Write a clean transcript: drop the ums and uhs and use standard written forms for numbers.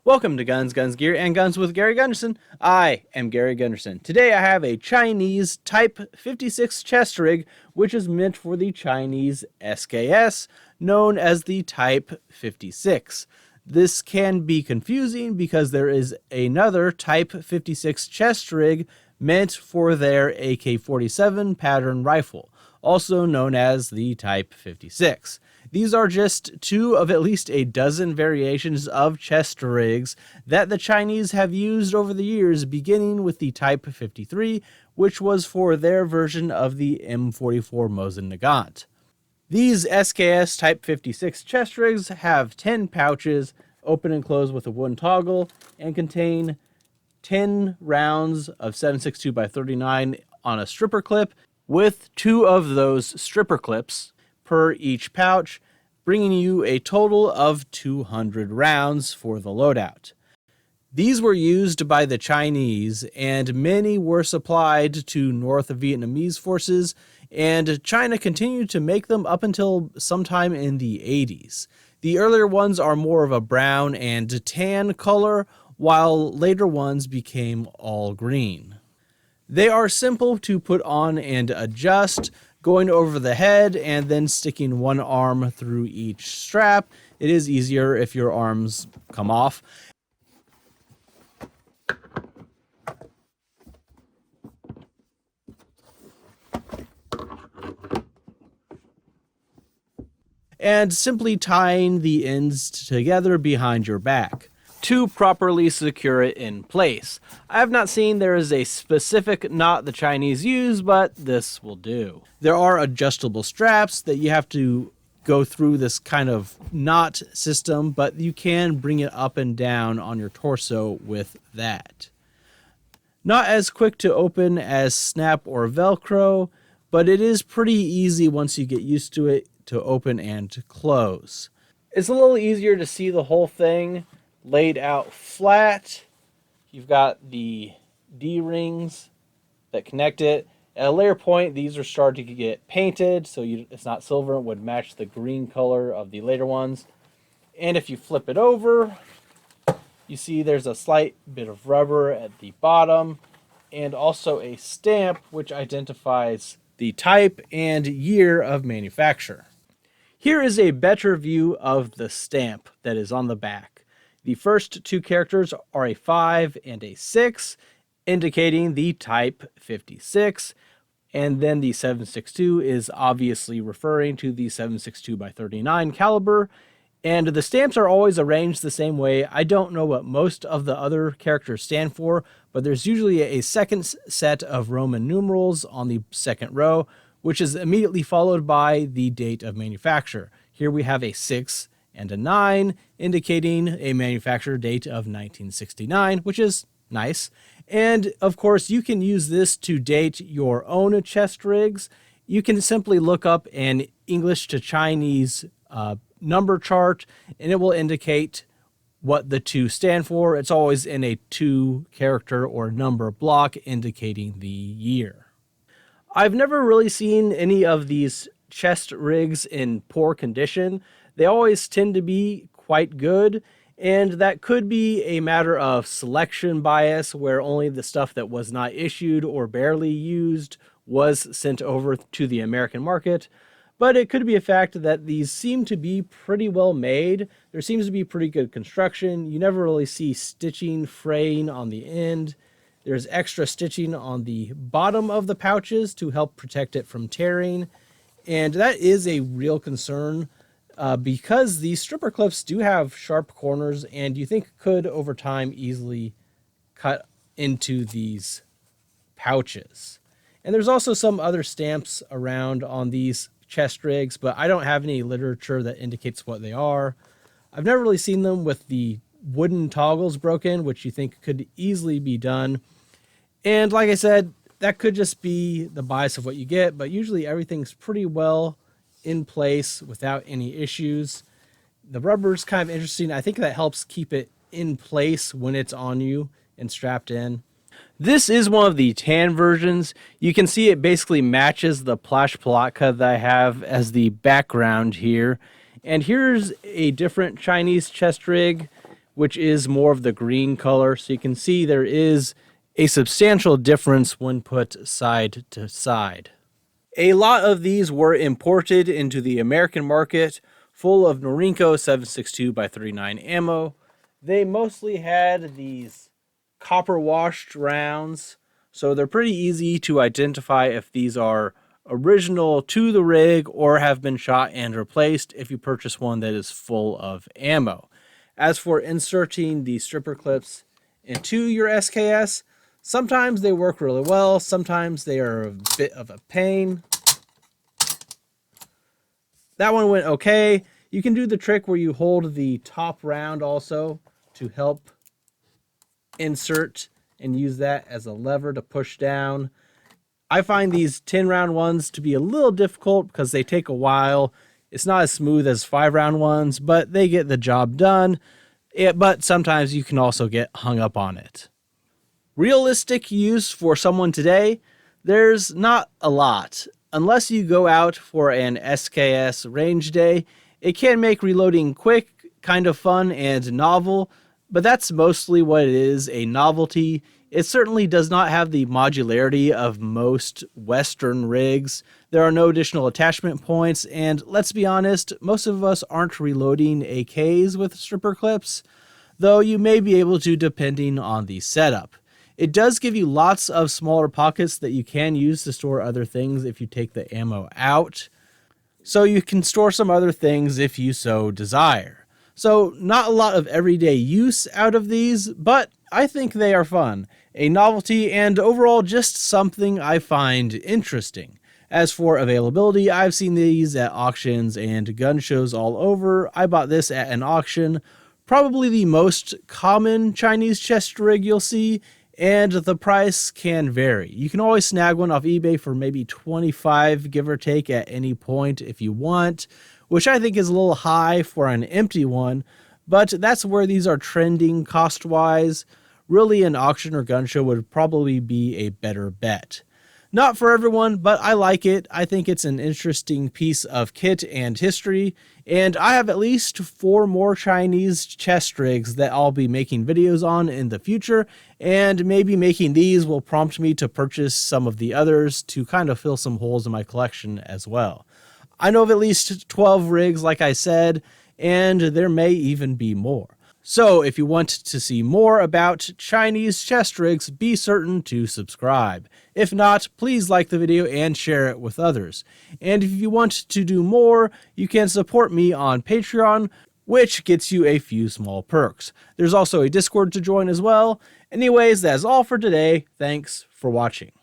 Welcome to Guns, Guns, Gear, and Guns with Gary Gunderson. I am Gary Gunderson. Today I have a Chinese Type 56 chest rig, which is meant for the Chinese SKS, known as the Type 56. This can be confusing because there is another Type 56 chest rig meant for their AK-47 pattern rifle, also known as the Type 56. These are just two of at least a dozen variations of chest rigs that the Chinese have used over the years, beginning with the Type 53, which was for their version of the M44 Mosin Nagant. These SKS Type 56 chest rigs have 10 pouches, open and close with a wooden toggle, and contain 10 rounds of 7.62x39 on a stripper clip, with 2 of those stripper clips per each pouch, bringing you a total of 200 rounds for the loadout. These were used by the Chinese, and many were supplied to North Vietnamese forces, and China continued to make them up until sometime in the 80s. The earlier ones are more of a brown and tan color, while later ones became all green. They are simple to put on and adjust, going over the head and then sticking one arm through each strap. It is easier if your arms come off. And simply tying the ends together behind your back to properly secure it in place. I have not seen there is a specific knot the Chinese use, but this will do. There are adjustable straps that you have to go through this kind of knot system, but you can bring it up and down on your torso with that. Not as quick to open as snap or Velcro, but it is pretty easy once you get used to it to open and to close. It's a little easier to see the whole thing laid out flat. You've got the D-rings that connect it. At a later point, these are starting to get painted, so it's not silver. It would match the green color of the later ones. And if you flip it over, you see there's a slight bit of rubber at the bottom, and also a stamp which identifies the type and year of manufacture. Here is a better view of the stamp that is on the back. The first 2 characters are a 5 and a 6, indicating the Type 56, and then the 7.62 is obviously referring to the 7.62x39 caliber, and the stamps are always arranged the same way. I don't know what most of the other characters stand for, but there's usually a second set of Roman numerals on the second row, which is immediately followed by the date of manufacture. Here we have a 6 and a 9, indicating a manufacture date of 1969, which is nice. And of course, you can use this to date your own chest rigs. You can simply look up an English to Chinese number chart, and it will indicate what the 2 stand for. It's always in a 2-character or number block indicating the year. I've never really seen any of these chest rigs in poor condition. They always tend to be quite good, and that could be a matter of selection bias, where only the stuff that was not issued or barely used was sent over to the American market. But it could be a fact that these seem to be pretty well made. There seems to be pretty good construction. You never really see stitching, fraying on the end. There's extra stitching on the bottom of the pouches to help protect it from tearing, and that is a real concern. Because these stripper clips do have sharp corners and you think could over time easily cut into these pouches. And there's also some other stamps around on these chest rigs, but I don't have any literature that indicates what they are. I've never really seen them with the wooden toggles broken, which you think could easily be done. And like I said, that could just be the bias of what you get, but usually everything's pretty well in place without any issues. The rubber's kind of interesting. I think that helps keep it in place when it's on you and strapped in. This is one of the tan versions. You can see it basically matches the Plash Palatka that I have as the background here. And here's a different Chinese chest rig which is more of the green color. So you can see there is a substantial difference when put side to side. A lot of these were imported into the American market, full of Norinco 7.62x39 ammo. They mostly had these copper washed rounds, so they're pretty easy to identify if these are original to the rig or have been shot and replaced if you purchase one that is full of ammo. As for inserting the stripper clips into your SKS, sometimes they work really well, sometimes they are a bit of a pain. That one went okay. You can do the trick where you hold the top round also to help insert and use that as a lever to push down. I find these 10-round ones to be a little difficult because they take a while. It's not as smooth as 5-round ones, but they get the job done. But sometimes you can also get hung up on it. Realistic use for someone today, there's not a lot. Unless you go out for an SKS range day, it can make reloading quick, kind of fun, and novel, but that's mostly what it is, a novelty. It certainly does not have the modularity of most Western rigs. There are no additional attachment points, and let's be honest, most of us aren't reloading AKs with stripper clips, though you may be able to depending on the setup. It does give you lots of smaller pockets that you can use to store other things if you take the ammo out, so you can store some other things if you so desire. So not a lot of everyday use out of these, but I think they are fun, a novelty, and overall just something I find interesting. As for availability, I've seen these at auctions and gun shows all over. I bought this at an auction, probably the most common Chinese chest rig you'll see, and the price can vary. You can always snag one off eBay for maybe $25, give or take, at any point if you want, which I think is a little high for an empty one, but that's where these are trending cost-wise. Really, an auction or gun show would probably be a better bet. Not for everyone, but I like it. I think it's an interesting piece of kit and history, and I have at least 4 more Chinese chest rigs that I'll be making videos on in the future, and maybe making these will prompt me to purchase some of the others to kind of fill some holes in my collection as well. I know of at least 12 rigs, like I said, and there may even be more. So if you want to see more about Chinese chest rigs, be certain to subscribe. If not, please like the video and share it with others. And if you want to do more, you can support me on Patreon, which gets you a few small perks. There's also a Discord to join as well. Anyways, that's all for today. Thanks for watching.